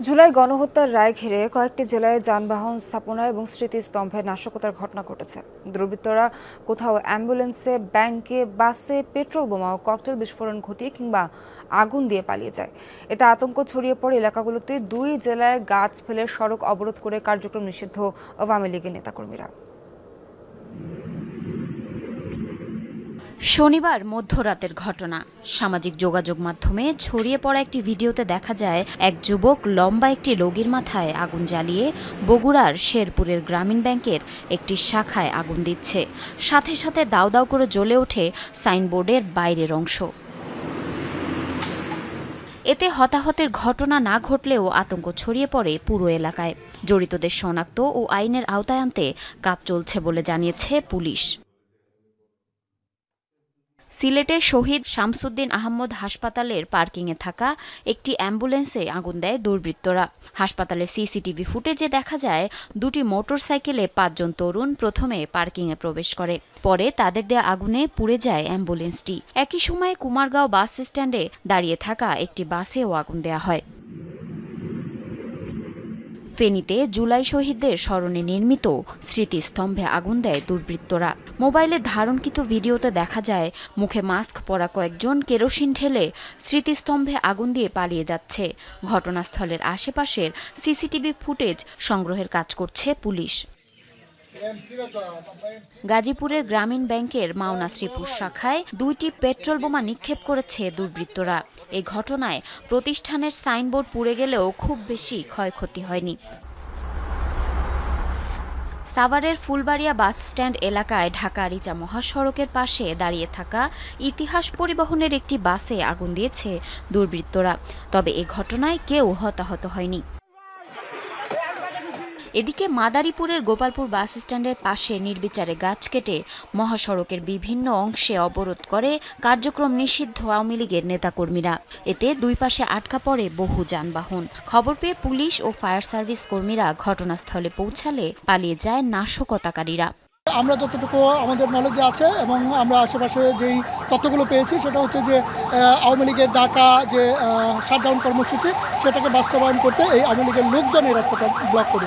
জুলাই গণহত্যার রায় ঘিরে কয়েকটি জেলায় যানবাহন স্থাপনা এবং স্মৃতিস্তম্ভে নাশকতার ঘটনা ঘটেছে। দুর্বৃত্তরা কোথাও অ্যাম্বুলেন্সে, ব্যাংকে, বাসে পেট্রোল বোমা ও ককটেল বিস্ফোরণ ঘটিয়ে কিংবা আগুন দিয়ে পালিয়ে যায়। এতে আতঙ্ক ছড়িয়ে পড়ে এলাকাগুলোতে। দুই জেলায় গাছ ফেলে সড়ক অবরোধ করে কার্যক্রম নিষিদ্ধ আওয়ামী লীগের নেতাকর্মীরা। শনিবার মধ্যরাতের ঘটনা। সামাজিক যোগাযোগ মাধ্যমে ছড়িয়ে পড়া একটি ভিডিওতে দেখা যায় এক যুবক লম্বা একটি লগির মাথায় আগুন জ্বালিয়ে বগুড়ার শেরপুরের গ্রামীণ ব্যাংকের একটি শাখায় আগুন দিচ্ছে। সাথে সাথে দাউ দাউ করে জ্বলে ওঠে সাইনবোর্ডের বাইরের অংশ। এতে হতাহতের ঘটনা না ঘটলেও আতঙ্ক ছড়িয়ে পড়ে পুরো এলাকায়। জড়িতদের শনাক্ত ও আইনের আওতায় আনতে কাজ চলছে বলে জানিয়েছে পুলিশ। সিলেটে শহীদ শামসুদ্দিন আহমদ হাসপাতালের পার্কিংয়ে থাকা একটি অ্যাম্বুলেন্সে আগুন দেয় দুর্বৃত্তরা। হাসপাতালের সিসিটিভি ফুটেজে দেখা যায় দুটি মোটরসাইকেলে ৫ জন তরুণ প্রথমে পার্কিংয়ে প্রবেশ করে, পরে তাদের দেয়া আগুনে পুড়ে যায় অ্যাম্বুলেন্সটি। একই সময়ে কুমারগাঁও বাস স্ট্যান্ডে দাঁড়িয়ে থাকা একটি বাসেও আগুন দেয়া হয়। ফেনীতে জুলাই শহীদদের স্মরণে নির্মিত স্মৃতিস্তম্ভে আগুন দেয় দুর্বৃত্তরা। মোবাইলে ধারণকৃত ভিডিওতে দেখা যায় মুখে মাস্ক পরা কয়েকজন কেরোসিন ঢেলে স্মৃতিস্তম্ভে আগুন দিয়ে পালিয়ে যাচ্ছে। ঘটনাস্থলের আশেপাশের সিসিটিভি ফুটেজ সংগ্রহের কাজ করছে পুলিশ। গাজীপুরের গ্রামীণ ব্যাংকের মাওনা শ্রীপুর শাখায় ২টি পেট্রোল বোমা নিক্ষেপ করেছে দুর্বৃত্তরা। এই ঘটনায় প্রতিষ্ঠানের সাইনবোর্ড পুড়ে গেলেও খুব বেশি ক্ষয়ক্ষতি হয়নি। সাভারের ফুলবাড়িয়া বাস স্ট্যান্ড এলাকায় ঢাকা আরিচা মহাসড়কের পাশে দাঁড়িয়ে থাকা ইতিহাস পরিবহনের একটি বাসে আগুন দিয়েছে দুর্বৃত্তরা। তবে এ ঘটনায় কেউ হতাহত হয়নি। এদিকে মাদারীপুরের গোপালপুর বাস স্ট্যান্ডের পাশে নির্বিচারে গাছ কেটে মহাসড়কের বিভিন্ন অংশে অবরোধ করে কার্যক্রম নিষিদ্ধ আওয়ামী লীগের নেতাকর্মীরা। এতে দুই পাশে আটকা পড়ে বহু যানবাহন। খবর পেয়ে পুলিশ ও ফায়ার সার্ভিস কর্মীরা ঘটনাস্থলে পৌঁছালে পালিয়ে যায় নাশকতাকারীরা। আমরা যতটুকু আমাদের নলেজে আছে এবং আমরা আশেপাশে যেই তথ্যগুলো পেয়েছি সেটা হচ্ছে যে আওয়ামী লীগের ডাকা যে শাটডাউন কর্মসূচি সেটাকে বাস্তবায়ন করতে এই আওয়ামী লীগের লোকজন এই রাস্তাটা ব্লক করে।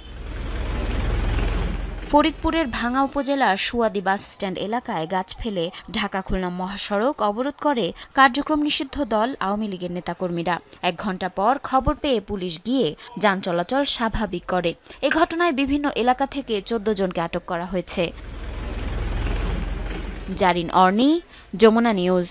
ফরিদপুরের ভাঙ্গা উপজেলার সুয়াদি বাস স্ট্যান্ড এলাকায় গাছ ফেলে ঢাকা খুলনা মহাসড়ক অবরোধ করে কার্যক্রম নিষিদ্ধ দল আওয়ামী লীগের নেতাকর্মীরা। ১ ঘণ্টা পর খবর পেয়ে পুলিশ গিয়ে যান চলাচল স্বাভাবিক করে। এ ঘটনায় বিভিন্ন এলাকা থেকে ১৪ জনকে আটক করা হয়েছে। জারিন অর্নি, যমুনা নিউজ।